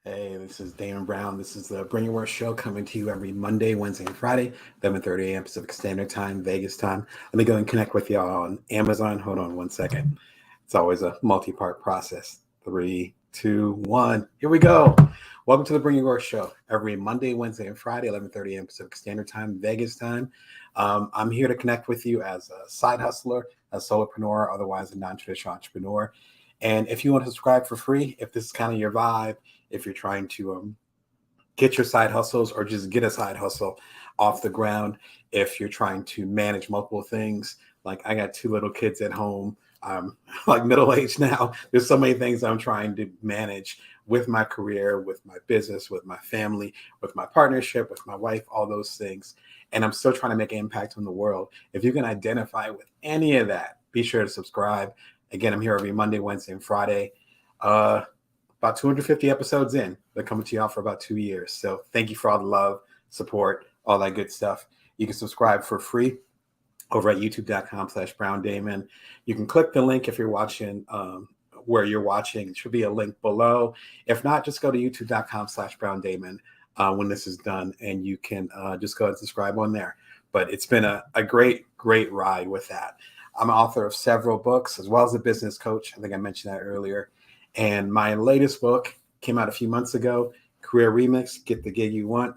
Hey, this is Damon Brown. This is the Bring Your Worst show coming to you every Monday, Wednesday, and Friday, 11:30 a.m. Pacific Standard Time, Vegas time. Let me go and connect with y'all on Amazon. Hold on one second. It's always a multi-part process. Three, two, one. Here we go. Welcome to the Bring Your Worst show every Monday, Wednesday, and Friday, 11:30 a.m. Pacific Standard Time, Vegas time. I'm here to connect with you as a side hustler, a solopreneur, otherwise a non-traditional entrepreneur. And if you want to subscribe for free, if this is kind of your vibe, if you're trying to get your side hustles or just get a side hustle off the ground, if you're trying to manage multiple things, like I got two little kids at home. I'm like middle aged now. There's so many things I'm trying to manage with my career, with my business, with my family, with my partnership, with my wife, all those things. And I'm still trying to make an impact on the world. If you can identify with any of that, be sure to subscribe. Again, I'm here every Monday, Wednesday, and Friday. Uh, about 250 episodes in. They're coming to y'all for about 2 years. So thank you for all the love, support, all that good stuff. You can subscribe for free over at youtube.com/Brown Damon. You can click the link if you're watching where you're watching. It should be a link below. If not, just go to youtube.com/Brown Damon when this is done, and you can just go and subscribe on there. But it's been a great, great ride with that. I'm an author of several books as well as a business coach. I think I mentioned that earlier. And my latest book came out a few months ago, Career Remix, Get the Gig You Want,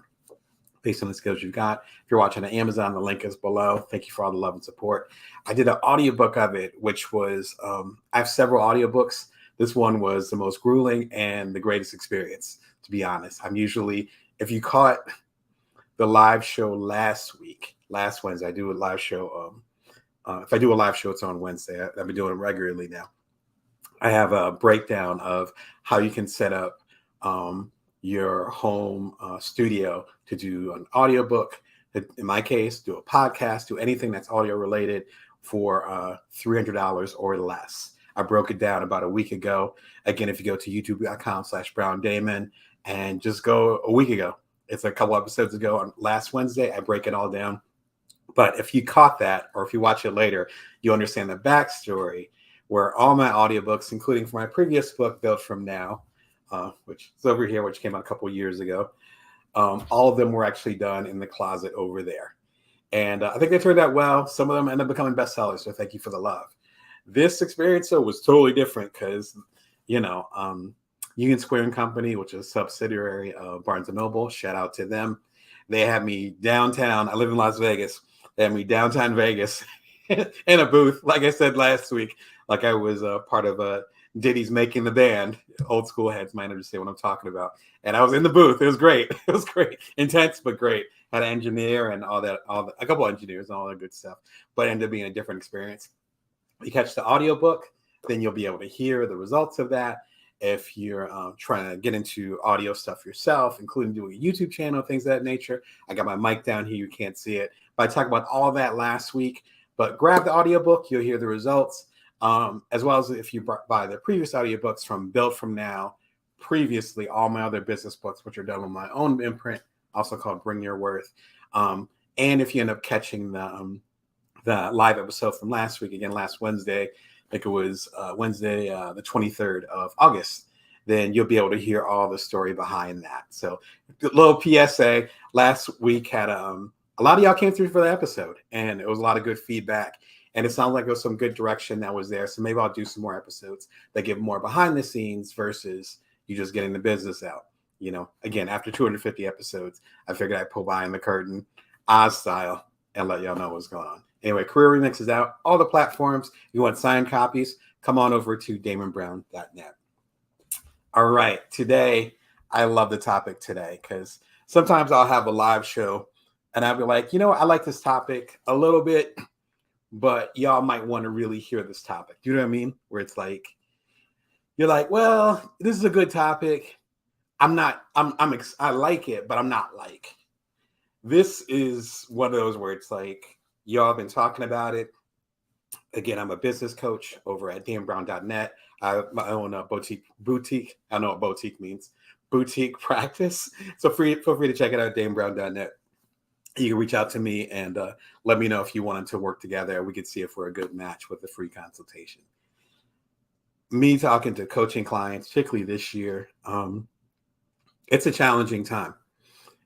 based on the skills you've got. If you're watching on Amazon, the link is below. Thank you for all the love and support. I did an audiobook of it, which was, I have several audiobooks. This one was the most grueling and the greatest experience, to be honest. I'm usually, if you caught the live show last Wednesday, I do a live show. If I do a live show, it's on Wednesday. I've been doing it regularly now. I have a breakdown of how you can set up your home studio to do an audiobook. In my case, do a podcast, do anything that's audio related for $300 or less. I broke it down about a week ago. Again, if you go to youtube.com/Brown Damon and just go a week ago, it's a couple episodes ago on last Wednesday, I break it all down. But if you caught that, or if you watch it later, you understand the backstory where all my audiobooks, including for my previous book, Built From Now, which is over here, which came out a couple of years ago, all of them were actually done in the closet over there. And I think they turned out well. Some of them ended up becoming bestsellers, so thank you for the love. This experience, though, was totally different because, Union Square and Company, which is a subsidiary of Barnes & Noble, shout out to them. They had me downtown. I live in Las Vegas. They had me downtown Vegas in a booth, like I said last week, like I was part of Diddy's Making the Band. Old school heads might understand what I'm talking about. And I was in the booth. It was great. It was great. Intense, but great. Had an engineer and a couple of engineers and all that good stuff. But it ended up being a different experience. You catch the audiobook, then you'll be able to hear the results of that. If you're trying to get into audio stuff yourself, including doing a YouTube channel, things of that nature, I got my mic down here. You can't see it. But I talked about all that last week. But grab the audiobook. You'll hear the results. As well as if you buy the previous audiobooks from Built From Now, previously all my other business books, which are done on my own imprint, also called Bring Your Worth. And if you end up catching the live episode from last week, again, last Wednesday, I think it was Wednesday, the 23rd of August, then you'll be able to hear all the story behind that. So a little PSA, last week had a lot of y'all came through for the episode, and it was a lot of good feedback. And it sounds like there was some good direction that was there. So maybe I'll do some more episodes that give more behind the scenes versus you just getting the business out. Again, after 250 episodes, I figured I'd pull behind the curtain, Oz style, and let y'all know what's going on. Anyway, Career Remix is out. All the platforms. You want signed copies? Come on over to damonbrown.net. All right. Today, I love the topic today because sometimes I'll have a live show and I'll be like, I like this topic a little bit, but y'all might want to really hear this topic. Do you know what I mean? Where it's like, you're like, well, this is a good topic. I like it, but I'm not like. This is one of those where it's like, y'all have been talking about it. Again, I'm a business coach over at damonbrown.net. I have my own boutique. I don't know what boutique means. Boutique practice. So feel free to check it out at damonbrown.net. You can reach out to me and let me know if you wanted to work together. We could see if we're a good match with a free consultation. Me talking to coaching clients, particularly this year, It's a challenging time.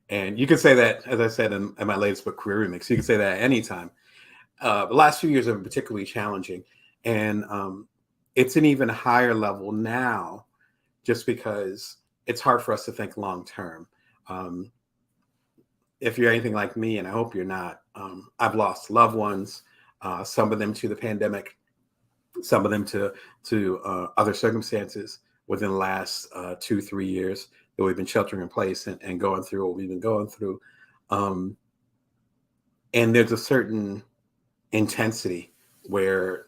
And you can say that, as I said in my latest book, Career Remix, you can say that at any time. The last few years have been particularly challenging. And it's an even higher level now, just because it's hard for us to think long term. Um, if you're anything like me, and I hope you're not, I've lost loved ones, some of them to the pandemic, some of them to other circumstances within the last 2-3 years that we've been sheltering in place and going through what we've been going through. Um, and there's a certain intensity where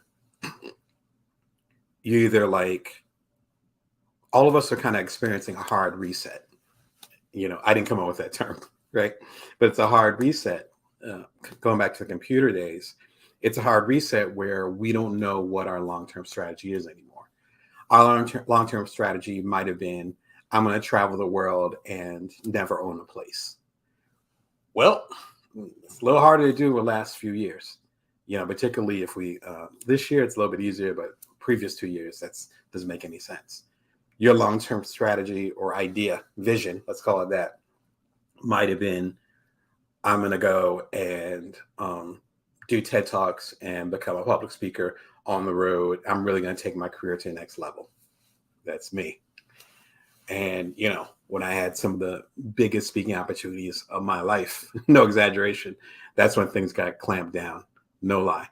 you either like, all of us are kind of experiencing a hard reset. I didn't come up with that term, right? But it's a hard reset. Going back to the computer days, it's a hard reset where we don't know what our long-term strategy is anymore. Our long-term strategy might have been, I'm going to travel the world and never own a place. Well, it's a little harder to do the last few years, particularly if this year it's a little bit easier, but previous 2 years, that doesn't make any sense. Your long-term strategy or idea, vision, let's call it that, might have been, I'm going to go and do TED Talks and become a public speaker on the road. I'm really going to take my career to the next level. That's me. And, when I had some of the biggest speaking opportunities of my life, no exaggeration, that's when things got clamped down. No lie.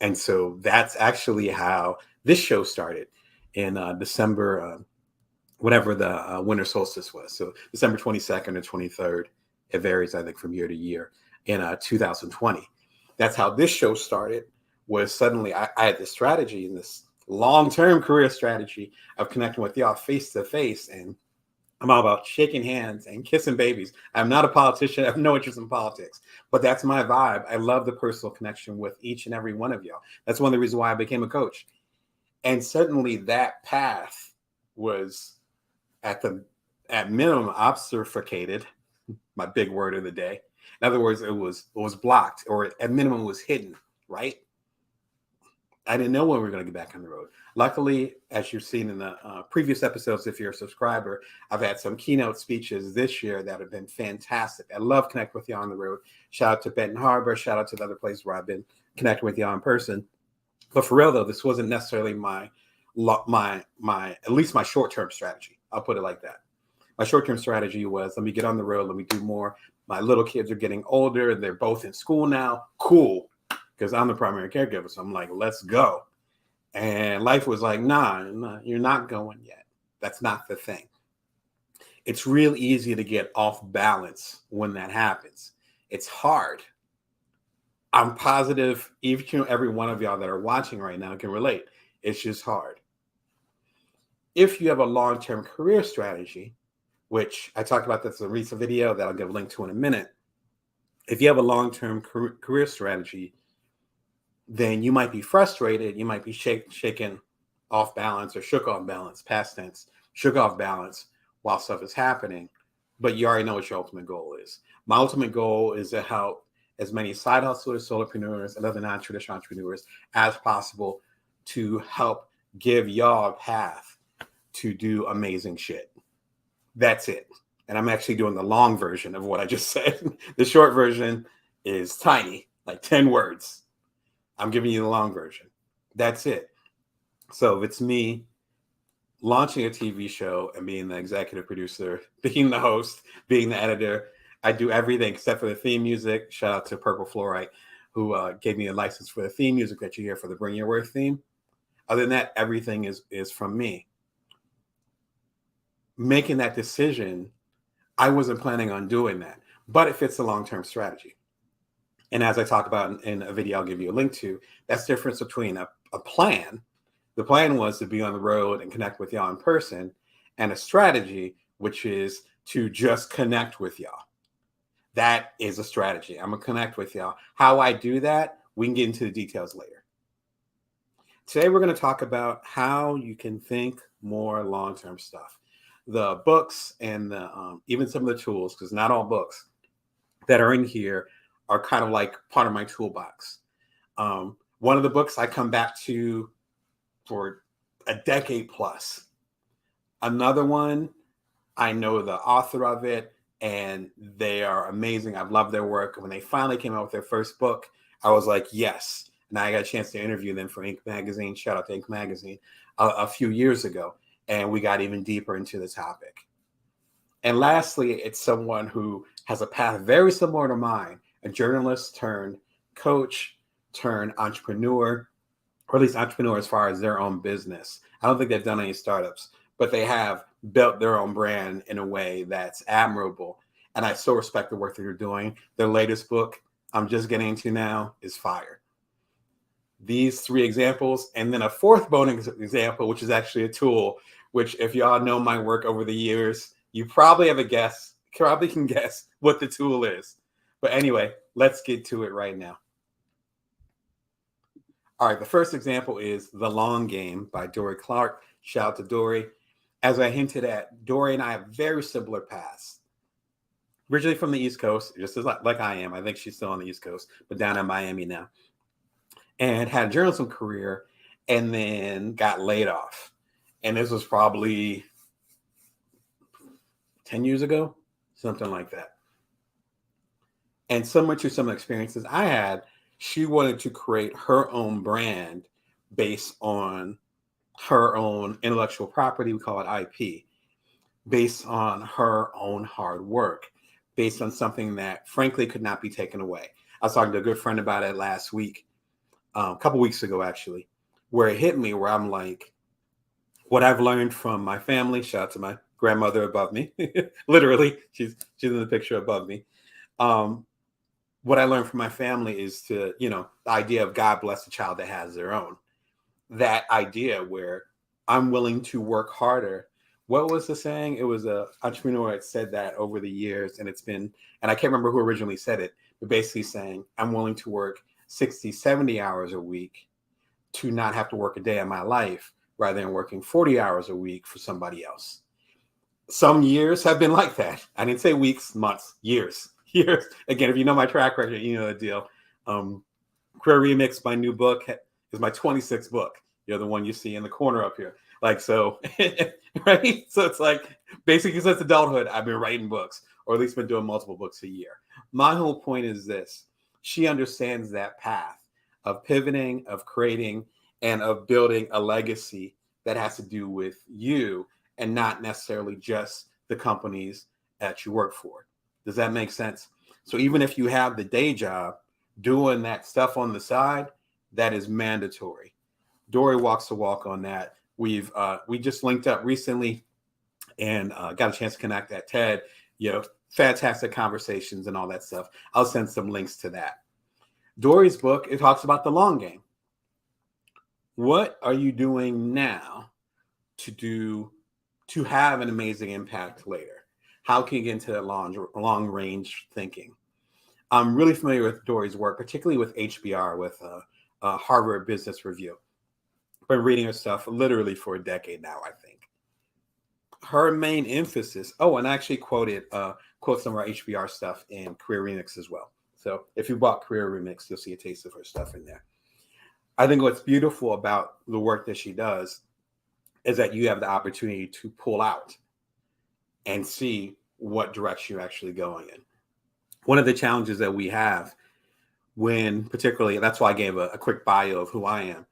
And so that's actually how this show started in December, whatever the winter solstice was. So December 22nd or 23rd, it varies, I think, from year to year, in 2020. That's how this show started, was suddenly I had this strategy and this long-term career strategy of connecting with y'all face to face. And I'm all about shaking hands and kissing babies. I'm not a politician. I have no interest in politics, but that's my vibe. I love the personal connection with each and every one of y'all. That's one of the reasons why I became a coach. And suddenly that path was at minimum obfuscated, my big word of the day. In other words, it was blocked, or at minimum was hidden, right? I didn't know when we were going to get back on the road. Luckily, as you've seen in the previous episodes, if you're a subscriber, I've had some keynote speeches this year that have been fantastic. I love connecting with you on the road. Shout out to Benton Harbor. Shout out to the other places where I've been connecting with you in person. But for real, though, this wasn't necessarily my at least my short-term strategy. I'll put it like that. My short-term strategy was, let me get on the road. Let me do more. My little kids are getting older. They're both in school now. Cool. Because I'm the primary caregiver. So I'm like, let's go. And life was like, nah, you're not going yet. That's not the thing. It's real easy to get off balance when that happens. It's hard. I'm positive every one of y'all that are watching right now can relate. It's just hard. If you have a long-term career strategy, which I talked about this in a recent video that I'll give a link to in a minute. If you have a long-term career strategy, then you might be frustrated. You might be shaken off balance, or shook off balance, past tense, shook off balance while stuff is happening. But you already know what your ultimate goal is. My ultimate goal is to help as many side hustlers, solopreneurs, and other non-traditional entrepreneurs as possible to help give y'all a path to do amazing shit. That's it. And I'm actually doing the long version of what I just said. The short version is tiny, like 10 words. I'm giving you the long version. That's it. So if it's me launching a TV show and being the executive producer, being the host, being the editor, I do everything except for the theme music. Shout out to Purple Fluorite, who gave me a license for the theme music that you hear for the Bring Your Worth theme. Other than that, everything is from me. Making that decision, I wasn't planning on doing that, but it fits a long-term strategy. And as I talk about in a video I'll give you a link to, that's the difference between a plan. The plan was to be on the road and connect with y'all in person, and a strategy, which is to just connect with y'all. That is a strategy. I'm going to connect with y'all. How I do that, we can get into the details later. Today, we're going to talk about how you can think more long-term stuff. The books and even some of the tools, because not all books that are in here are kind of like part of my toolbox. One of the books I come back to for a decade plus. Another one I know the author of it, and they are amazing. I've loved their work. When they finally came out with their first book, I was like, yes. And I got a chance to interview them for Inc. Magazine. Shout out to Inc. Magazine a few years ago. And we got even deeper into the topic. And lastly, it's someone who has a path very similar to mine, a journalist turned coach turned entrepreneur, or at least entrepreneur as far as their own business. I don't think they've done any startups, but they have built their own brand in a way that's admirable. And I so respect the work that you're doing. Their latest book, I'm just getting into now, is fire. These three examples, and then a fourth bonus example, which is actually a tool, which if y'all know my work over the years, you probably have a guess, probably can guess what the tool is. But anyway, let's get to it right now. All right, the first example is The Long Game by Dorie Clark. Shout out to Dorie. As I hinted at, Dorie and I have very similar paths. Originally from the East Coast, just as like I am. I think she's still on the East Coast, but down in Miami now. And had a journalism career and then got laid off. And this was probably 10 years ago, something like that. And similar to some experiences I had, she wanted to create her own brand based on her own intellectual property, we call it IP, based on her own hard work, based on something that frankly could not be taken away. I was talking to a good friend about it last week, a couple weeks ago actually, where it hit me where I'm like, what I've learned from my family, shout out to my grandmother above me, literally, she's in the picture above me. What I learned from my family is to, the idea of God bless the child that has their own. That idea where I'm willing to work harder. What was the saying? It was an entrepreneur that said that over the years, and I can't remember who originally said it, but basically saying I'm willing to work 60, 70 hours a week to not have to work a day in my life rather than working 40 hours a week for somebody else. Some years have been like that. I didn't say weeks, months, years. Again, if you know my track record, you know the deal. Career Remix, my new book, is my 26th book. You're the one you see in the corner up here. Like, so, right? So it's like, basically since adulthood, I've been writing books, or at least been doing multiple books a year. My whole point is this. She understands that path of pivoting, of creating, and of building a legacy that has to do with you and not necessarily just the companies that you work for. Does that make sense? So even if you have the day job, doing that stuff on the side, that is mandatory. Dorie walks the walk on that. We just linked up recently and got a chance to connect at TED. Fantastic conversations and all that stuff. I'll send some links to that. Dorie's book, it talks about the long game. What are you doing now to have an amazing impact later? How can you get into that long range thinking? I'm really familiar with Dorie's work, particularly with HBR, with Harvard Business Review. I've been reading her stuff literally for a decade now, I think. Her main emphasis, and I actually quote some of our HBR stuff in Career Remix as well. So if you bought Career Remix, you'll see a taste of her stuff in there. I think what's beautiful about the work that she does is that you have the opportunity to pull out and see what direction you're actually going in. One of the challenges that we have particularly, that's why I gave a quick bio of who I am.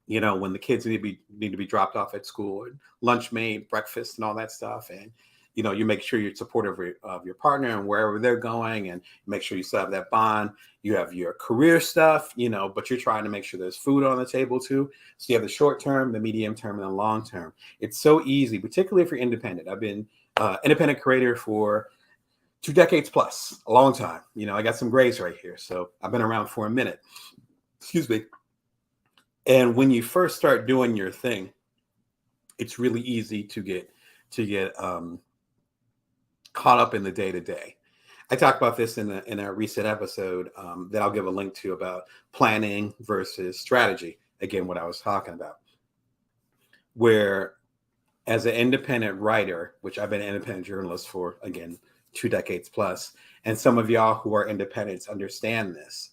When the kids need to be dropped off at school, and lunch made, breakfast and all that stuff. And, you make sure you're supportive of your partner and wherever they're going, and make sure you still have that bond. You have your career stuff, but you're trying to make sure there's food on the table too. So you have the short term, the medium term, and the long term. It's so easy, particularly if you're independent. I've been independent creator for 2 decades plus, a long time. I got some grays right here. So I've been around for a minute. Excuse me. And when you first start doing your thing, it's really easy to get caught up in the day-to-day. I talked about this in a recent episode that I'll give a link to about planning versus strategy. Again, what I was talking about, where as an independent writer, which I've been an independent journalist for, again, 2 decades plus, and some of y'all who are independents understand this,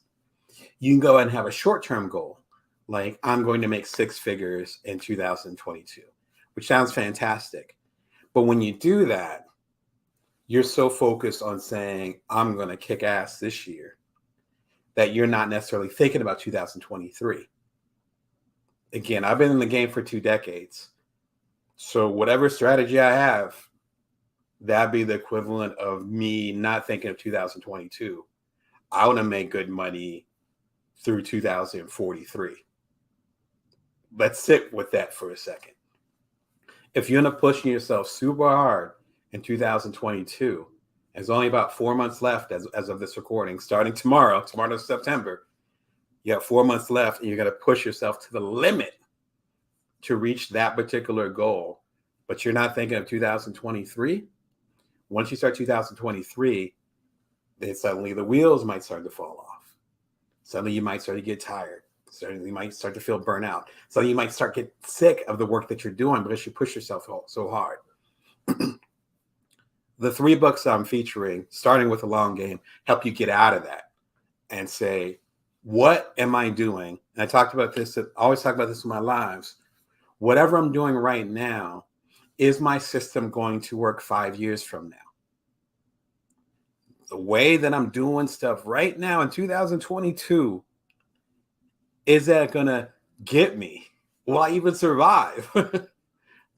you can go and have a short-term goal. Like, I'm going to make 6 figures in 2022, which sounds fantastic. But when you do that, you're so focused on saying, I'm going to kick ass this year, that you're not necessarily thinking about 2023. Again, I've been in the game for 2 decades. So whatever strategy I have, that'd be the equivalent of me not thinking of 2022. I want to make good money through 2043. Let's sit with that for a second. If you end up pushing yourself super hard in 2022, there's only about 4 months left as of this recording, starting tomorrow's September. You have 4 months left, and you're going to push yourself to the limit to reach that particular goal, but you're not thinking of 2023. Once you start 2023, then suddenly the wheels might start to fall off. Suddenly you might start to get tired. Suddenly you might start to feel burnout. Suddenly you might start to get sick of the work that you're doing because you push yourself so hard. The 3 books I'm featuring, starting with The Long Game, help you get out of that and say, what am I doing? And I always talk about this in my lives. Whatever I'm doing right now, is my system going to work 5 years from now? The way that I'm doing stuff right now in 2022, is that going to get me? Will I even survive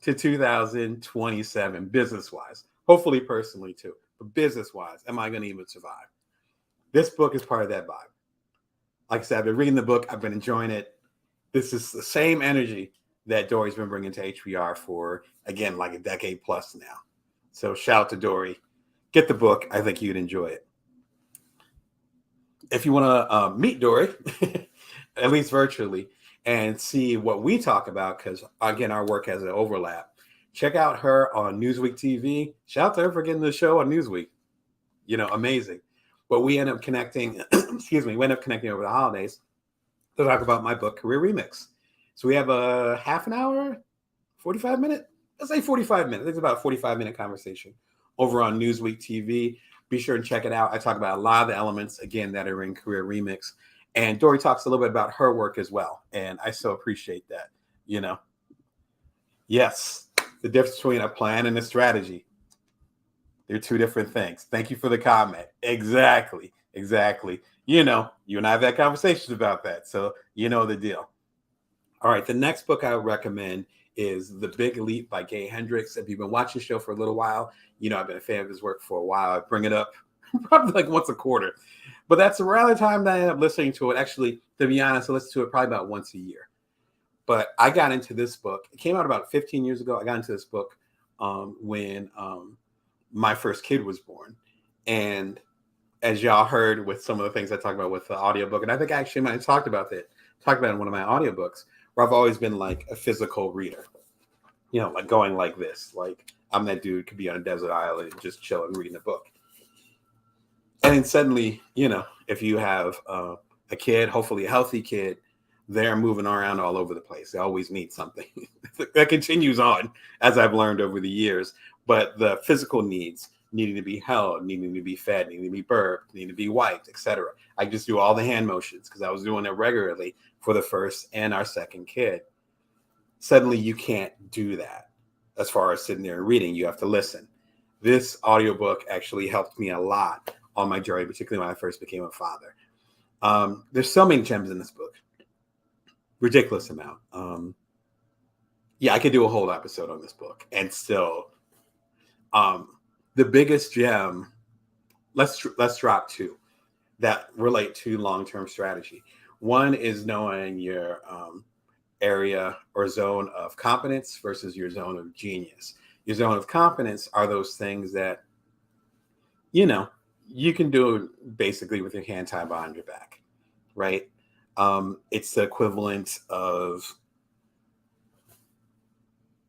to 2027 business-wise? Hopefully personally too, but business-wise, am I going to even survive? This book is part of that vibe. Like I said, I've been reading the book. I've been enjoying it. This is the same energy that Dorie's been bringing to HBR for, again, like a decade plus now. So shout out to Dorie. Get the book. I think you'd enjoy it. If you want to meet Dorie, at least virtually, and see what we talk about, because, again, our work has an overlap, check out her on Newsweek TV. Shout out to her for getting the show on Newsweek. Amazing. But we end up connecting, we end up connecting over the holidays to talk about my book, Career Remix. So we have a half an hour, 45 minute, let's say 45 minutes. It's about a 45-minute conversation over on Newsweek TV. Be sure and check it out. I talk about a lot of the elements, again, that are in Career Remix. And Dorie talks a little bit about her work as well. And I so appreciate that, Yes, the difference between a plan and a strategy. They're 2 different things. Thank you for the comment. Exactly. You and I have had conversations about that. So you know the deal. All right, the next book I would recommend is The Big Leap by Gay Hendricks. If you've been watching the show for a little while, I've been a fan of his work for a while. I bring it up probably like once a quarter. But that's around the time that I end up listening to it. Actually, to be honest, I listen to it probably about once a year. But I got into this book. It came out about 15 years ago. I got into this book when my first kid was born. And as y'all heard with some of the things I talked about with the audiobook, and I think I actually might have talked about it in one of my audiobooks, where I've always been like a physical reader, like going like this, like I'm that dude could be on a desert island and just chilling reading a book. And then suddenly, if you have a kid, hopefully a healthy kid, they're moving around all over the place. They always need something. That continues on, as I've learned over the years. But the physical needs, needing to be held, needing to be fed, needing to be burped, needing to be wiped, etc. I just do all the hand motions because I was doing it regularly for the first and our second kid. Suddenly you can't do that. As far as sitting there and reading, you have to listen. This audiobook actually helped me a lot on my journey, particularly when I first became a father. There's so many gems in this book. Ridiculous amount. I could do a whole episode on this book and still the biggest gem, let's drop 2 that relate to long-term strategy. One is knowing your area or zone of competence versus your zone of genius. Your zone of competence are those things that, you can do basically with your hand tied behind your back, right? It's the equivalent of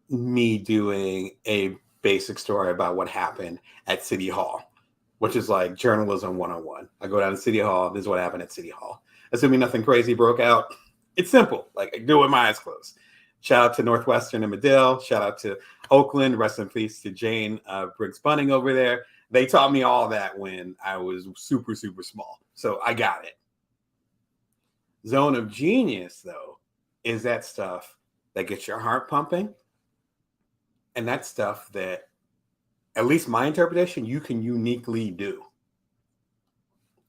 me doing a basic story about what happened at City Hall, which is like journalism 101. I go down to City Hall. This is what happened at City Hall. Assuming nothing crazy broke out. It's simple. Like I do it with my eyes closed. Shout out to Northwestern and Medill. Shout out to Oakland. Rest in peace to Jane Briggs Bunning over there. They taught me all that when I was super, super small. So I got it. Zone of genius, though, is that stuff that gets your heart pumping. And that stuff that at least my interpretation, you can uniquely do.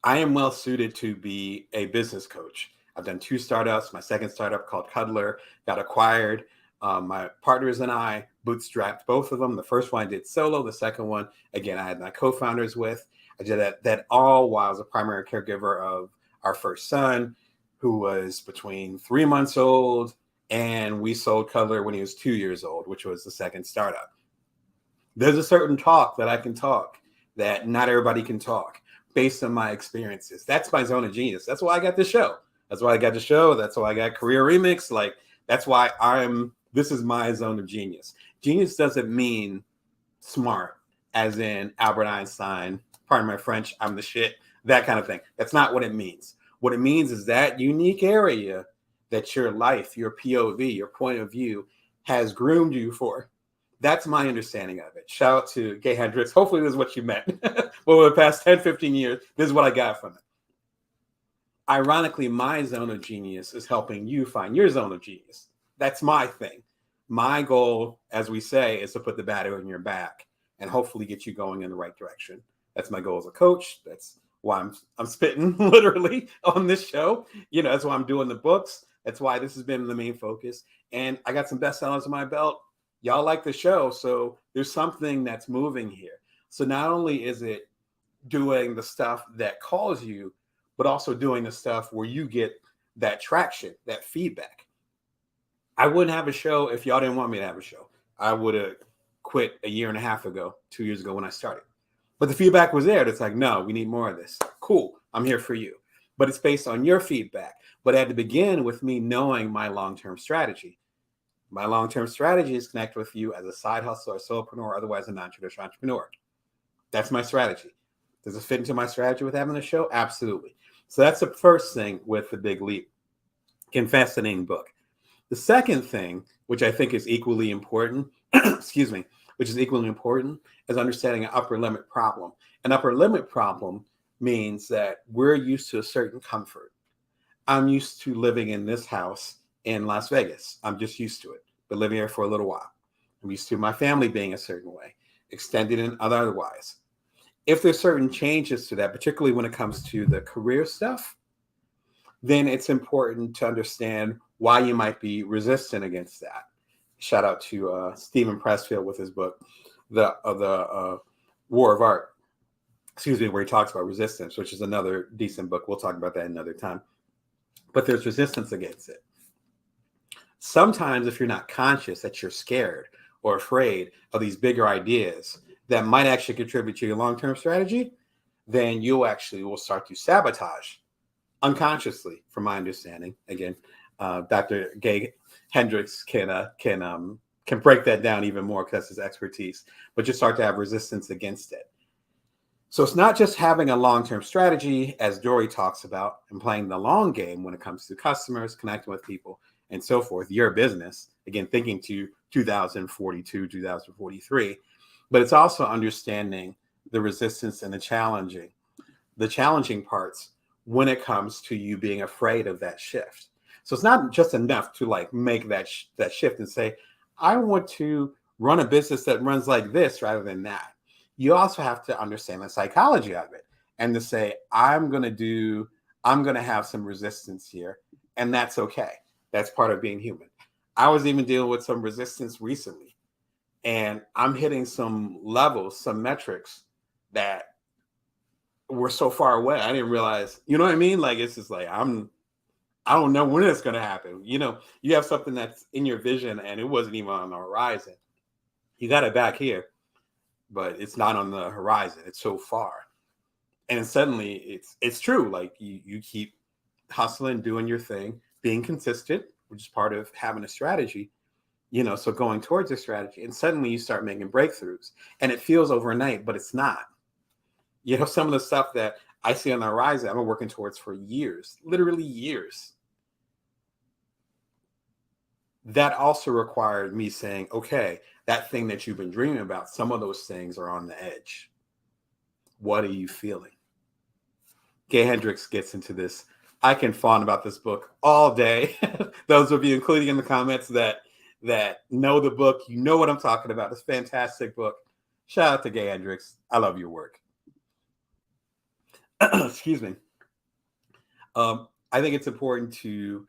I am well suited to be a business coach. I've done 2 startups. My second startup called Cuddler got acquired. My partners and I bootstrapped both of them. The first one I did solo. The second one, again, I had my co-founders with. I did that all while I was a primary caregiver of our first son, who was between 3 months old, and we sold Cuddler when he was 2 years old, which was the second startup. There's a certain talk that I can talk that not everybody can talk based on my experiences. That's my zone of genius. That's why I got the show. That's why I got the show. That's why I got Career Remix. Like, that's why this is my zone of genius. Genius doesn't mean smart, as in Albert Einstein, pardon my French, I'm the shit, that kind of thing. That's not what it means. What it means is that unique area that your life, your POV, your point of view has groomed you for. That's my understanding of it. Shout out to Gay Hendricks. Hopefully this is what you meant. Over the past 10, 15 years, this is what I got from it. Ironically, my zone of genius is helping you find your zone of genius. That's my thing. My goal, as we say, is to put the battery in your back and hopefully get you going in the right direction. That's my goal as a coach. That's why I'm spitting literally on this show. That's why I'm doing the books. That's why this has been the main focus. And I got some bestsellers in my belt. Y'all like the show, so there's something that's moving here. So not only is it doing the stuff that calls you, but also doing the stuff where you get that traction, that feedback. I wouldn't have a show if y'all didn't want me to have a show. I would have quit a year and a half ago, 2 years ago when I started. But the feedback was there. It's like, no, we need more of this. Cool, I'm here for you. But it's based on your feedback. But it had to begin with me knowing my long-term strategy. My long-term strategy is connect with you as a side hustler, a solopreneur, otherwise a non-traditional entrepreneur. That's my strategy. Does it fit into my strategy with having a show? Absolutely. So that's the first thing with The Big Leap. Again, fascinating book. The second thing, which I think is equally important, is understanding an upper limit problem. An upper limit problem means that we're used to a certain comfort. I'm used to living in this house in Las Vegas. I'm just used to it. Been living here for a little while. I'm used to my family being a certain way, extended and otherwise. If there's certain changes to that, particularly when it comes to the career stuff, then it's important to understand why you might be resistant against that. Shout out to Stephen Pressfield with his book, The War of Art, where he talks about resistance, which is another decent book. We'll talk about that another time. But there's resistance against it. Sometimes if you're not conscious that you're scared or afraid of these bigger ideas that might actually contribute to your long-term strategy, then you actually will start to sabotage unconsciously, from my understanding. Again, Dr. Gay Hendricks can break that down even more because that's his expertise, but you start to have resistance against it. So it's not just having a long-term strategy, as Dorie talks about, and playing the long game when it comes to customers, connecting with people, and so forth, your business, again, thinking to 2042, 2043, but it's also understanding the resistance and the challenging parts when it comes to you being afraid of that shift. So it's not just enough to make that shift and say, I want to run a business that runs like this rather than that. You also have to understand the psychology of it and to say, I'm going to have some resistance here, and that's okay. That's part of being human. I was even dealing with some resistance recently, and I'm hitting some levels, some metrics that were so far away. I didn't realize, you know what I mean? Like, it's just like, I don't know when it's going to happen. You have something that's in your vision and it wasn't even on the horizon. You got it back here, but it's not on the horizon. It's so far. And suddenly it's true. Like you keep hustling, doing your thing, being consistent, which is part of having a strategy, so going towards a strategy. And suddenly you start making breakthroughs and it feels overnight, but it's not. Some of the stuff that I see on the horizon, I've been working towards for years, literally years. That also required me saying, okay, that thing that you've been dreaming about, some of those things are on the edge. What are you feeling? Gay Hendricks gets into this. I can fawn about this book all day. Those of you, including in the comments, that know the book, you know what I'm talking about. It's a fantastic book. Shout out to Gay Hendricks. I love your work. Excuse me. I think it's important to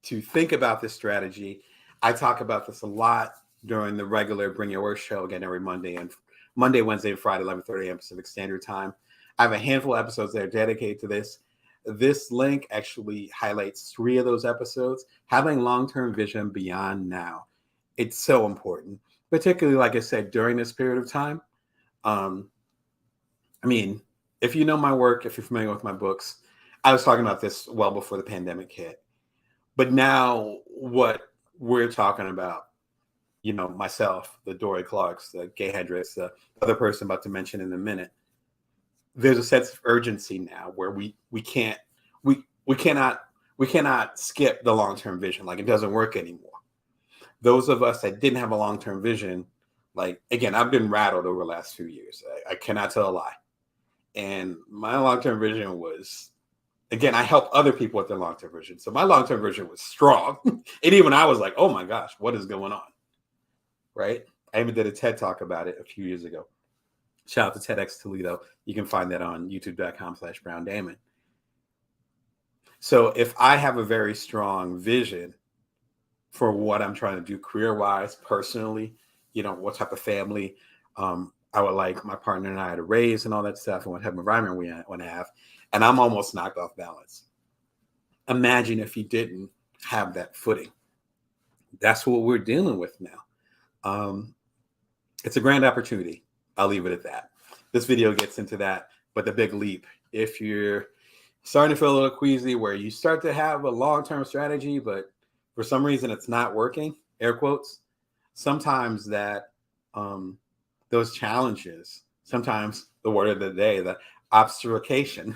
think about this strategy. I talk about this a lot during the regular Bring Your Work show, again, every Monday, Wednesday, and Friday, 11:30 a.m. Pacific Standard Time. I have a handful of episodes that are dedicated to this. This link actually highlights 3 of those episodes. Having long-term vision beyond now. It's so important, particularly, like I said, during this period of time. I mean, if you know my work, if you're familiar with my books, I was talking about this well before the pandemic hit. But now what we're talking about, you know, myself, the Dorie Clarks, the Gay Hendricks, the other person I'm about to mention in a minute, there's a sense of urgency now where we cannot skip the long-term vision. Like, it doesn't work anymore. Those of us that didn't have a long-term vision, like, again, I've been rattled over the last few years. I cannot tell a lie. And my long-term vision was, again, I help other people with their long-term vision. So my long-term vision was strong. And even I was like, oh my gosh, what is going on? Right? I even did a TED talk about it a few years ago. Shout out to TEDx Toledo. You can find that on youtube.com/BrownDamon. So if I have a very strong vision for what I'm trying to do career-wise, personally, you know, what type of family I would like my partner and I to raise and all that stuff, and what type of environment we want to have, and I'm almost knocked off balance. Imagine if you didn't have that footing. That's what we're dealing with now. It's a grand opportunity. I'll leave it at that. This video gets into that, but the big leap, if you're starting to feel a little queasy where you start to have a long-term strategy, but for some reason it's not working, air quotes, sometimes that those challenges, sometimes the word of the day, the obfuscation,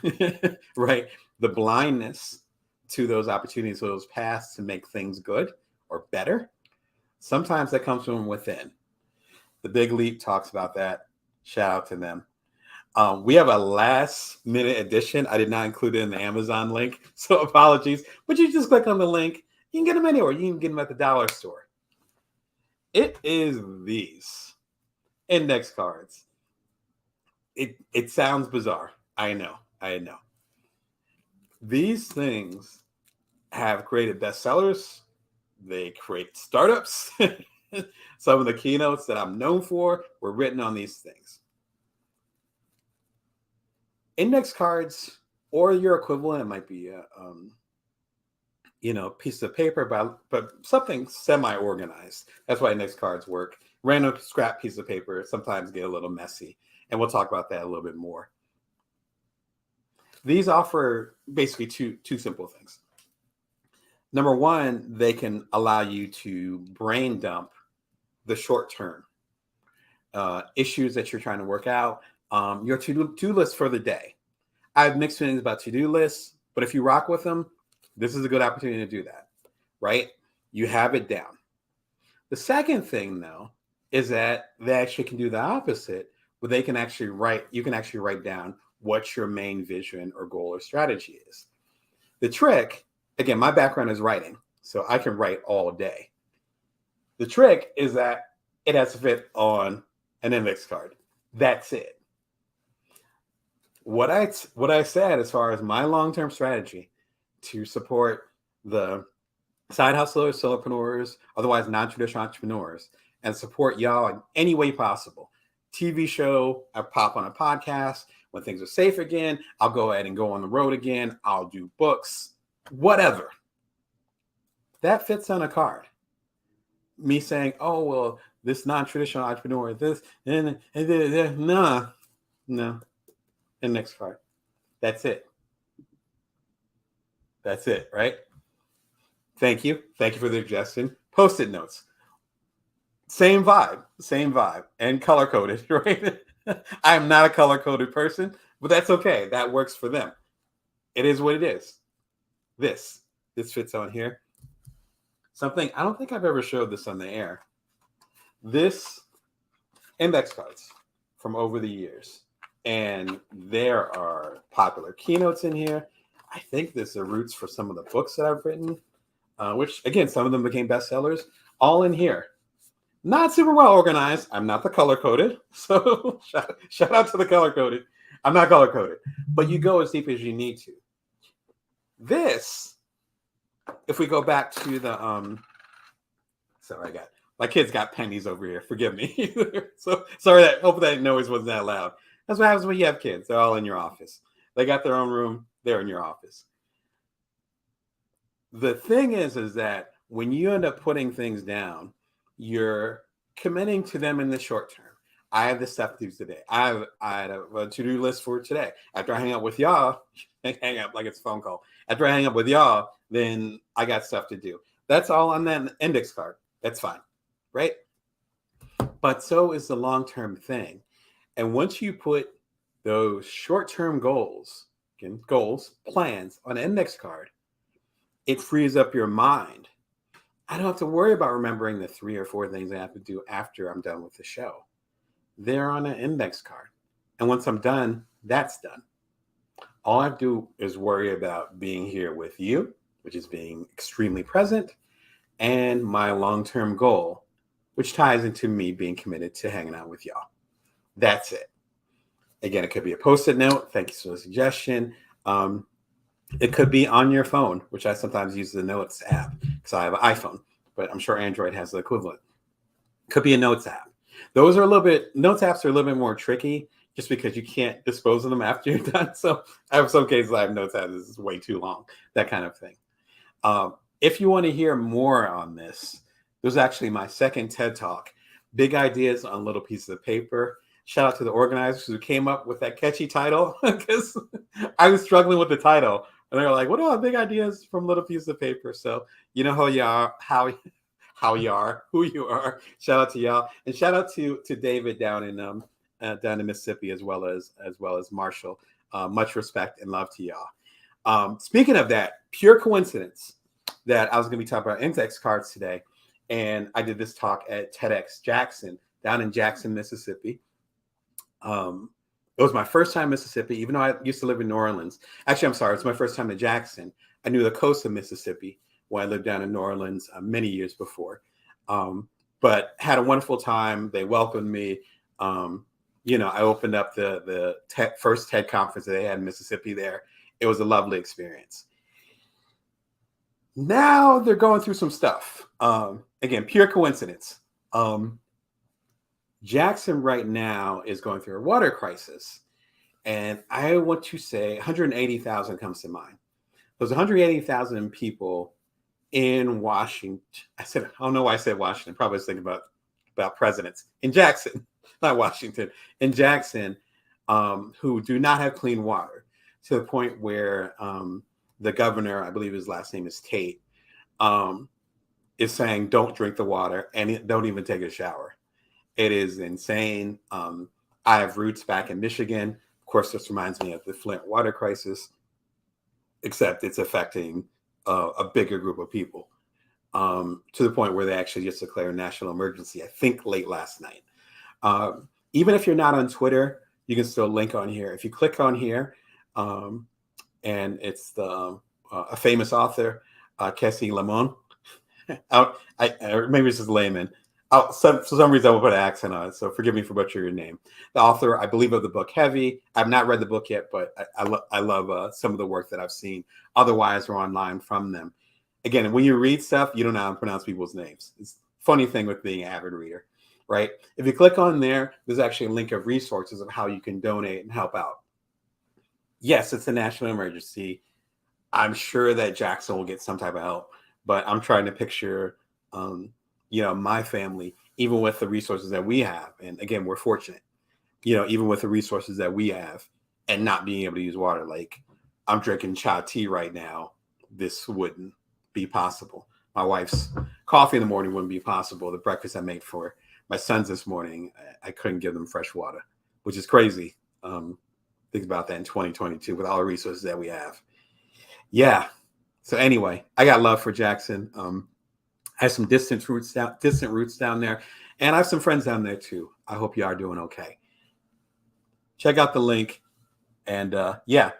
right? The blindness to those opportunities, those paths to make things good or better. Sometimes that comes from within. The Big Leap talks about that. Shout out to them. We have a last minute edition. I did not include it in the Amazon link, so apologies. But you just click on the link. You can get them anywhere. You can get them at the dollar store. It is these index cards. It sounds bizarre. I know. These things have created bestsellers. They create startups. Some of the keynotes that I'm known for were written on these things. Index cards, or your equivalent, it might be a piece of paper, but something semi-organized. That's why index cards work. Random scrap piece of paper sometimes get a little messy, and we'll talk about that a little bit more. These offer basically two simple things. Number one, they can allow you to brain dump the short-term issues that you're trying to work out, your to-do list for the day. I have mixed feelings about to-do lists, but if you rock with them, this is a good opportunity to do that, right? You have it down. The second thing, though, is that they actually can do the opposite, where you can actually write down what your main vision or goal or strategy is. The trick, again, my background is writing, so I can write all day. The trick is that it has to fit on an index card. That's it. What I said as far as my long-term strategy to support the side hustlers, solopreneurs, otherwise non-traditional entrepreneurs, and support y'all in any way possible. TV show, I pop on a podcast. When things are safe again, I'll go ahead and go on the road again. I'll do books, whatever. That fits on a card. Me saying, oh, well, this non-traditional entrepreneur, this, no. And next card. That's it. That's it, right? Thank you. Thank you for the suggestion. Post-it notes. Same vibe, and color-coded, right? I'm not a color-coded person, but that's okay. That works for them. It is what it is. This fits on here. Something, I don't think I've ever showed this on the air. This index cards from over the years. And there are popular keynotes in here. I think this are roots for some of the books that I've written, which, again, some of them became bestsellers. All in here. Not super well organized. I'm not the color coded. So shout out to the color coded. I'm not color coded. But you go as deep as you need to. This, if we go back to the sorry, I got my kids got pennies over here. Forgive me. So sorry that hope that noise wasn't that loud. That's what happens when you have kids. They're all in your office. They got their own room. They're in your office. The thing is that when you end up putting things down, you're committing to them in the short term. I have this stuff to do today. I had a to-do list for today. After I hang up with y'all, hang up like it's a phone call. After I hang up with y'all, then I got stuff to do. That's all on that index card. That's fine, right? But so is the long-term thing. And once you put those short-term goals, again, goals, plans on an index card, it frees up your mind. I don't have to worry about remembering the 3 or 4 things I have to do after I'm done with the show. They're on an index card. And once I'm done, that's done. All I have to do is worry about being here with you, which is being extremely present, and my long-term goal, which ties into me being committed to hanging out with y'all. That's it. Again, it could be a post-it note. Thank you for the suggestion. It could be on your phone, which I sometimes use the Notes app because I have an iPhone, but I'm sure Android has the equivalent. It could be a Notes app. Notes apps are a little bit more tricky just because you can't dispose of them after you're done. So I have some cases I have Notes apps. This is way too long, that kind of thing. If you want to hear more on this, there's actually my second TED Talk, Big Ideas on Little Pieces of Paper. Shout out to the organizers who came up with that catchy title because I was struggling with the title. And they were like, what are big ideas from little pieces of paper? So you know who you are, who you are. Shout out to y'all. And shout out to David down in Mississippi as well as Marshall. Much respect and love to y'all. Speaking of that, pure coincidence that I was going to be talking about index cards today. And I did this talk at TEDx Jackson down in Jackson, Mississippi. It was my first time in Mississippi, even though I used to live in New Orleans. Actually, I'm sorry, it's my first time in Jackson. I knew the coast of Mississippi when I lived down in New Orleans many years before. But had a wonderful time. They welcomed me. I opened up the first TED conference that they had in Mississippi there. It was a lovely experience. Now they're going through some stuff. Again, pure coincidence. Jackson right now is going through a water crisis. And I want to say 180,000 comes to mind. Those 180,000 people in Washington. I don't know why I said Washington. Probably was thinking about presidents in Jackson, not Washington, in Jackson, who do not have clean water to the point where the governor, I believe his last name is Tate, is saying don't drink the water and don't even take a shower. It is insane. I have roots back in Michigan. Of course, this reminds me of the Flint water crisis, except it's affecting a bigger group of people to the point where they actually just declared a national emergency, I think late last night. Even if you're not on Twitter, you can still link on here. If you click on here, and it's a famous author, Cassie Lemon. Maybe it's just layman. For some reason, I will put an accent on it, so forgive me for butchering your name. The author, I believe, of the book Heavy. I've not read the book yet, but I love some of the work that I've seen otherwise or online from them. Again, when you read stuff, you don't know how to pronounce people's names. It's a funny thing with being an avid reader, right? If you click on there, there's actually a link of resources of how you can donate and help out. Yes, it's a national emergency. I'm sure that Jackson will get some type of help, but I'm trying to picture my family, even with the resources that we have. And again, we're fortunate, even with the resources that we have and not being able to use water. Like I'm drinking chai tea right now. This wouldn't be possible. My wife's coffee in the morning wouldn't be possible. The breakfast I made for my sons this morning, I couldn't give them fresh water, which is crazy. Think about that in 2022 with all the resources that we have. Yeah. So anyway, I got love for Jackson. I have some distant roots down there, and I have some friends down there too. I hope you are doing okay. Check out the link, and yeah.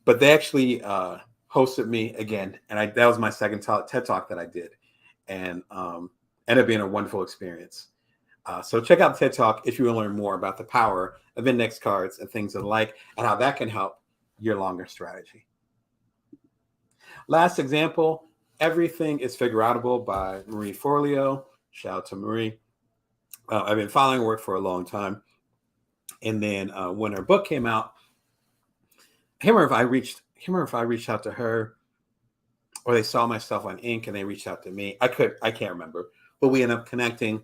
But they actually hosted me again, and that was my second TED Talk that I did, and ended up being a wonderful experience. So check out the TED Talk if you want to learn more about the power of index cards and things of the like, and how that can help your longer strategy. Last example, Everything is Figureoutable by Marie Forleo. Shout out to Marie. I've been following her work for a long time. And then when her book came out, I can't remember if I reached out to her or they saw my stuff on Ink and they reached out to me. I can't remember, but we ended up connecting.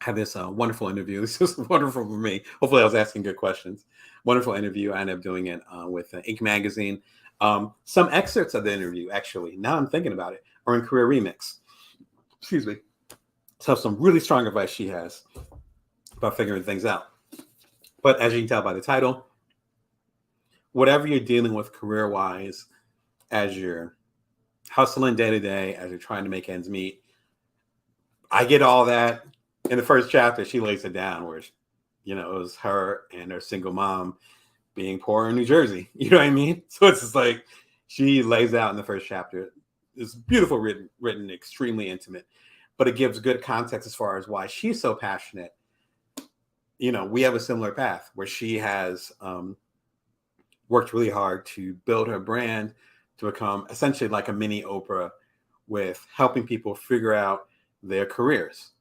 Had this wonderful interview. This was wonderful for me. Hopefully I was asking good questions. Wonderful interview. I ended up doing it with Ink Magazine. Some excerpts of the interview, actually, now I'm thinking about it, are in Career Remix. Excuse me. So some really strong advice she has about figuring things out. But as you can tell by the title, whatever you're dealing with career-wise, as you're hustling day to day, as you're trying to make ends meet, I get all that. In the first chapter, she lays it down where, it was her and her single mom being poor in New Jersey. You know what I mean? So it's just like she lays out in the first chapter. It's beautiful written, extremely intimate, but it gives good context as far as why she's so passionate. We have a similar path where she has worked really hard to build her brand to become essentially like a mini Oprah with helping people figure out their careers.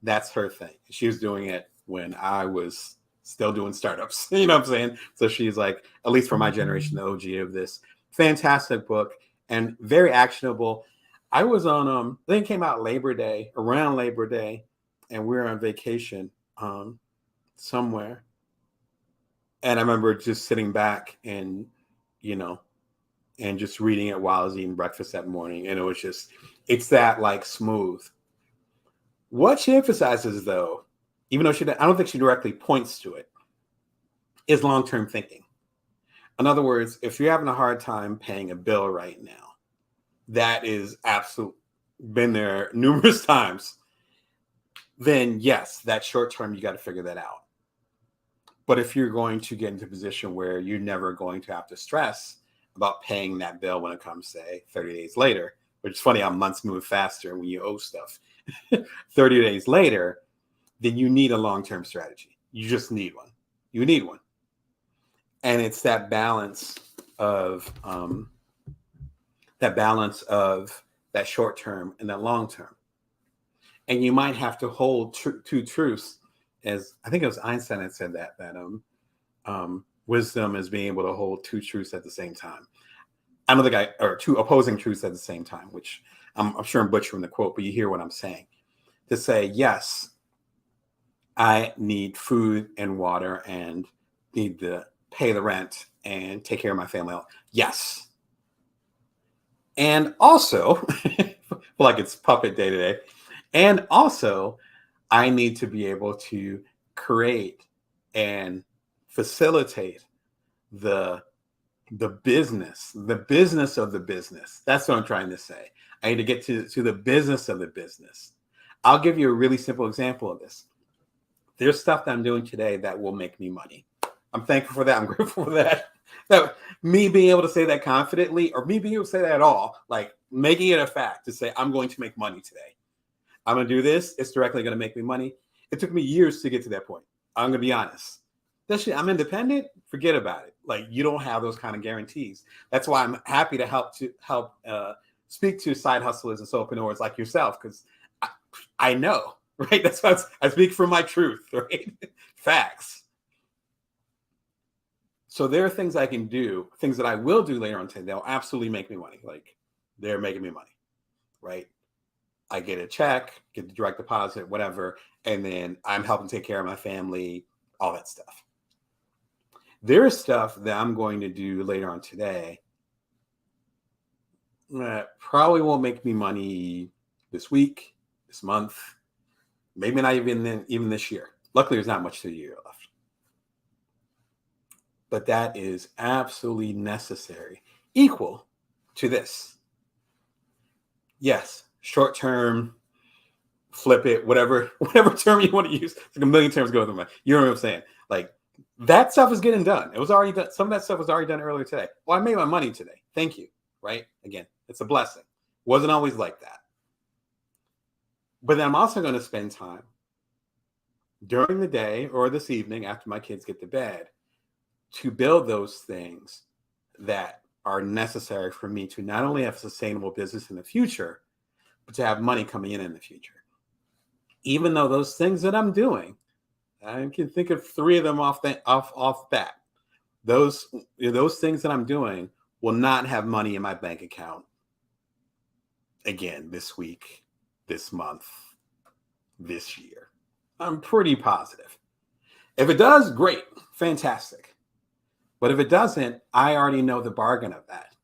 That's her thing. She was doing it when I was still doing startups. You know what I'm saying? So she's like, at least for my generation, the OG of this. Fantastic book and very actionable. I was on, I think it came out around Labor Day, and we were on vacation somewhere. And I remember just sitting back and, and just reading it while I was eating breakfast that morning. And it was just, it's that like smooth. What she emphasizes, though, even though I don't think she directly points to it, is long-term thinking. In other words, if you're having a hard time paying a bill right now, that is absolutely been there numerous times, then yes, that short term, you got to figure that out. But if you're going to get into a position where you're never going to have to stress about paying that bill when it comes, say, 30 days later, which is funny how months move faster when you owe stuff. 30 days later, then you need a long-term strategy. You just need one. You need one. And it's that balance of that short term and that long term. And you might have to hold two truths, as I think it was Einstein that said that wisdom is being able to hold two truths at the same time. I don't think or two opposing truths at the same time, which I'm sure I'm butchering the quote, but you hear what I'm saying. To say, yes, I need food and water and need to pay the rent and take care of my family. Yes. And also, like it's puppet day today. And also, I need to be able to create and facilitate the business of the business. That's what I'm trying to say. I need to get to the business of the business. I'll give you a really simple example of this. There's stuff that I'm doing today that will make me money. I'm thankful for that. I'm grateful for that. That me being able to say that confidently, or me being able to say that at all, like making it a fact to say, I'm going to make money today. I'm going to do this. It's directly going to make me money. It took me years to get to that point. I'm going to be honest. I'm independent. Forget about it. Like you don't have those kind of guarantees. That's why I'm happy to help speak to side hustlers and solopreneurs like yourself, because I know, right? That's why I speak from my truth, right? Facts. So there are things I can do, things that I will do later on today. They'll absolutely make me money. Like they're making me money, right? I get a check, get the direct deposit, whatever, and then I'm helping take care of my family, all that stuff. There is stuff that I'm going to do later on today that probably won't make me money this week, this month, maybe not even this year. Luckily, there's not much to the year left. But that is absolutely necessary, equal to this. Yes, short term, flip it, whatever term you want to use. It's like a million terms go through my. You know what I'm saying? Like that stuff is getting done. It was already done. Some of that stuff was already done earlier today. Well, I made my money today. Thank you. Right? Again, it's a blessing. Wasn't always like that. But then I'm also going to spend time during the day or this evening after my kids get to bed to build those things that are necessary for me to not only have sustainable business in the future, but to have money coming in the future. Even though those things that I'm doing, I can think of 3 of them off bat. Those things that I'm doing will not have money in my bank account again this week, this month, this year. I'm pretty positive. If it does, great, fantastic. But if it doesn't, I already know the bargain of that.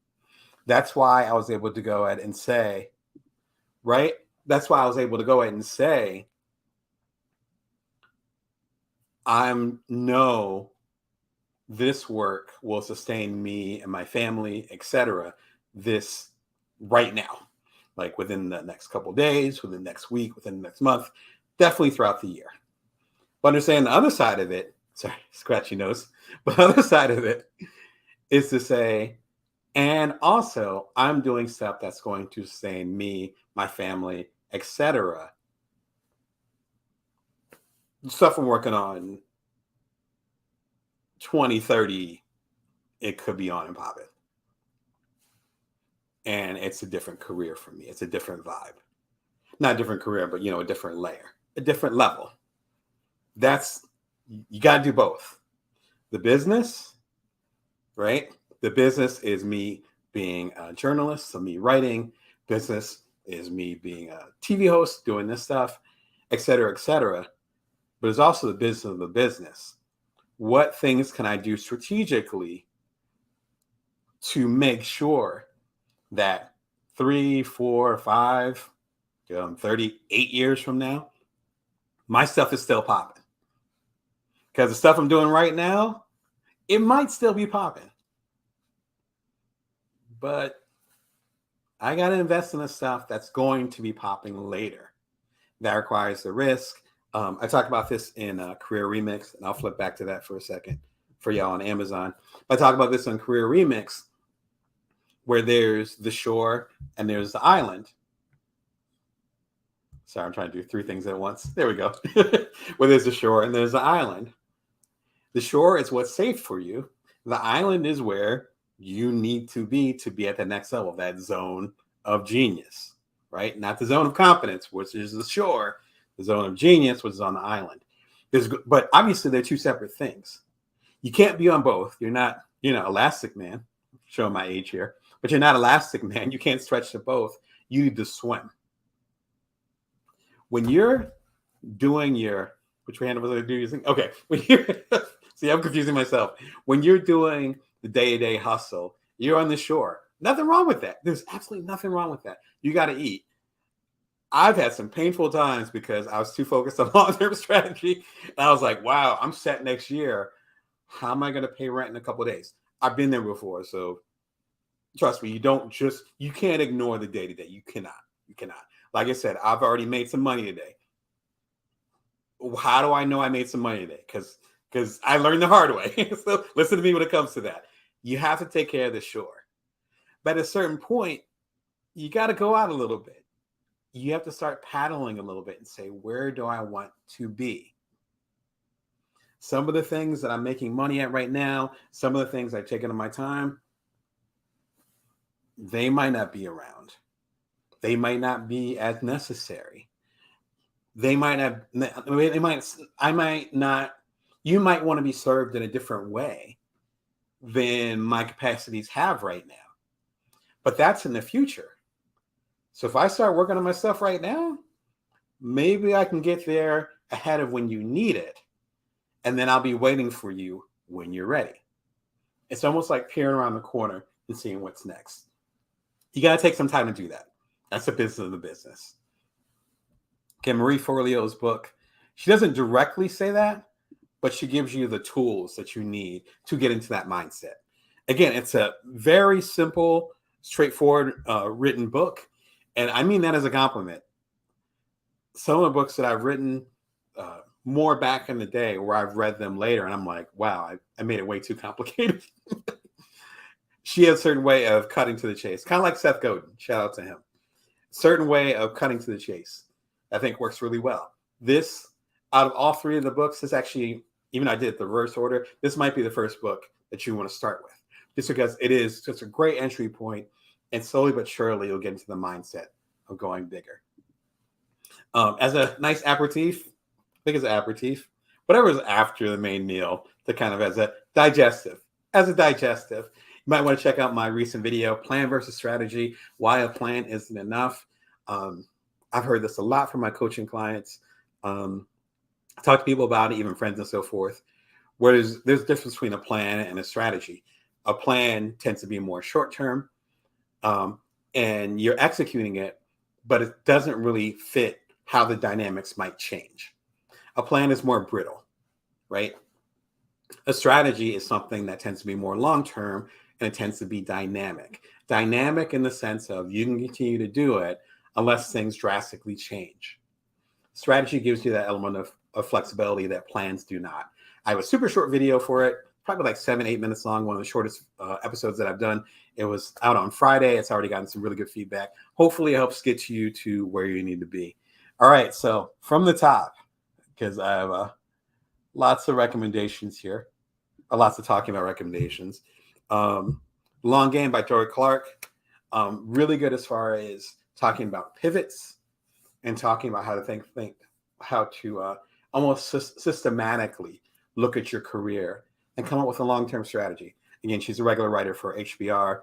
That's why I was able to go ahead and say, right? That's why I was able to go ahead and say, this work will sustain me and my family, etc. This right now, like within the next couple of days, within the next week, within the next month, definitely throughout the year. But understand the other side of it, sorry, scratchy nose, but the other side of it is to say, and also I'm doing stuff that's going to sustain me, my family, etc. Stuff I'm working on 2030, it could be on and popping. And it's a different career for me. It's a different vibe. Not a different career, but a different layer, a different level. You got to do both. The business, right? The business is me being a journalist, so me writing. Business is me being a TV host, doing this stuff, et cetera, et cetera. But it's also the business of the business. What things can I do strategically to make sure that 3, 4, 5, 38 years from now, my stuff is still popping? Because the stuff I'm doing right now, it might still be popping. But I got to invest in the stuff that's going to be popping later. That requires the risk. I talked about this in Career Remix, and I'll flip back to that for a second for y'all on Amazon. I talk about this on Career Remix, where there's the shore and there's the island. Sorry, I'm trying to do 3 things at once. There we go. Where there's the shore and there's the island. The shore is what's safe for you. The island is where you need to be at the next level, that zone of genius, right? Not the zone of competence, which is the shore, the zone of genius, which is on the island. But obviously, they're 2 separate things. You can't be on both. You're not, Elastic Man, showing my age here, but you're not Elastic Man. You can't stretch to both. You need to swim. When you're doing which hand was I using? Okay. See, I'm confusing myself. When you're doing the day-to-day hustle, you're on the shore. Nothing wrong with that. There's absolutely nothing wrong with that. You got to eat. I've had some painful times because I was too focused on long-term strategy. And I was like, wow, I'm set next year. How am I going to pay rent in a couple of days? I've been there before. So trust me, you can't ignore the day-to-day. You cannot. Like I said, I've already made some money today. How do I know I made some money today? Because I learned the hard way. So listen to me when it comes to that. You have to take care of the shore. But at a certain point, you got to go out a little bit. You have to start paddling a little bit and say, where do I want to be? Some of the things that I'm making money at right now, some of the things I've taken on my time, they might not be around. They might not be as necessary. You might want to be served in a different way than my capacities have right now. But that's in the future. So if I start working on my stuff right now, maybe I can get there ahead of when you need it. And then I'll be waiting for you when you're ready. It's almost like peering around the corner and seeing what's next. You got to take some time to do that. That's the business of the business. Okay, Marie Forleo's book, she doesn't directly say that, but she gives you the tools that you need to get into that mindset. Again, it's a very simple, straightforward written book. And I mean that as a compliment. Some of the books that I've written more back in the day where I've read them later and I'm like, wow, I made it way too complicated. She has a certain way of cutting to the chase, kind of like Seth Godin. Shout out to him. Certain way of cutting to the chase. I think works really well. This, out of all three of the books, this actually, even I did the reverse order, this might be the first book that you want to start with, just because it is just a great entry point, and slowly but surely you'll get into the mindset of going bigger. As a nice aperitif, I think it's an aperitif, whatever is after the main meal, to kind of as a digestive. You might want to check out my recent video, Plan versus Strategy, Why a Plan Isn't Enough. I've heard this a lot from my coaching clients. I talk to people about it, even friends and so forth. Whereas there's a difference between a plan and a strategy. A plan tends to be more short-term, and you're executing it, but it doesn't really fit how the dynamics might change. A plan is more brittle, right? A strategy is something that tends to be more long-term, and it tends to be dynamic. Dynamic in the sense of you can continue to do it unless things drastically change. Strategy gives you that element of flexibility that plans do not. I have a super short video for it, probably like 7-8 minutes long, one of the shortest episodes that I've done. It was out on Friday. It's already gotten some really good feedback. Hopefully it helps get you to where you need to be. All right, so from the top, because I have lots of recommendations here, or lots of talking about recommendations. Long Game by Dorie Clark, really good as far as talking about pivots and talking about how to think how to almost systematically look at your career and come up with a long-term strategy. Again, she's a regular writer for HBR,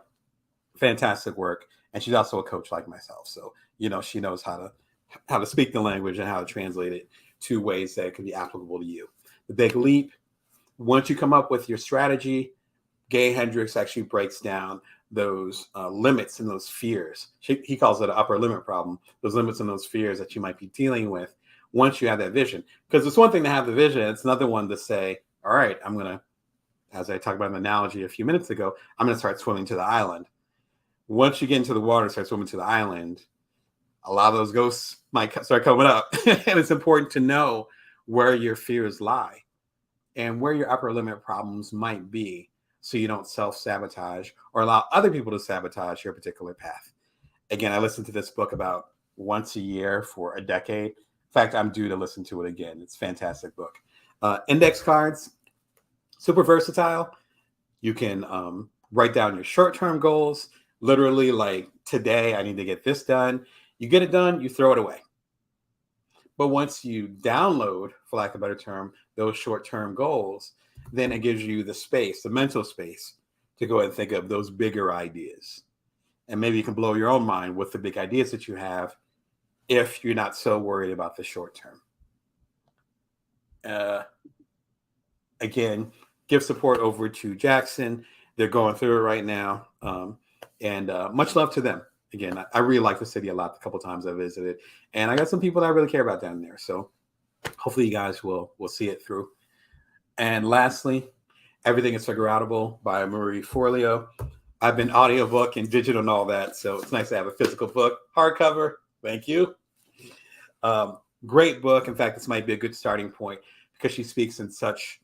fantastic work, and she's also a coach like myself. So, she knows how to speak the language and how to translate it to ways that can be applicable to you. The Big Leap, once you come up with your strategy, Gay Hendricks actually breaks down those limits and those fears. He calls it an upper limit problem, those limits and those fears that you might be dealing with once you have that vision. Because it's one thing to have the vision. It's another one to say, all right, I'm going to, as I talked about an analogy a few minutes ago, I'm going to start swimming to the island. Once you get into the water and start swimming to the island, a lot of those ghosts might start coming up. And it's important to know where your fears lie and where your upper limit problems might be, so you don't self-sabotage or allow other people to sabotage your particular path. Again, I listen to this book about once a year for a decade. In fact, I'm due to listen to it again. It's a fantastic book. Index cards, super versatile. You can write down your short-term goals, literally like today, I need to get this done. You get it done, you throw it away. But once you download, for lack of a better term, those short-term goals, then it gives you the space, the mental space, to go ahead and think of those bigger ideas. And maybe you can blow your own mind with the big ideas that you have if you're not so worried about the short term. Again, give support over to Jackson. They're going through it right now. And much love to them. Again, I really like the city a lot. A couple times I visited. And I got some people that I really care about down there. So hopefully you guys will see it through. And lastly, Everything is Figureoutable by Marie Forleo. I've been audiobook and digital and all that, so it's nice to have a physical book. Hardcover, thank you. Great book. In fact, this might be a good starting point because she speaks in such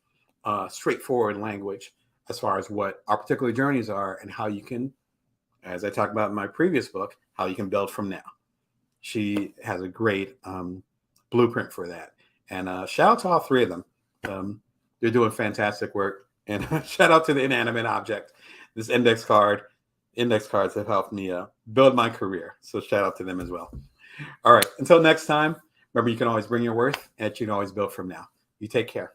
straightforward language as far as what our particular journeys are and how you can, as I talked about in my previous book, how you can build from now. She has a great blueprint for that. And shout out to all three of them. They're doing fantastic work. And shout out to the inanimate object. This index cards have helped me build my career. So shout out to them as well. All right. Until next time, remember, you can always bring your worth and you can always build from now. You take care.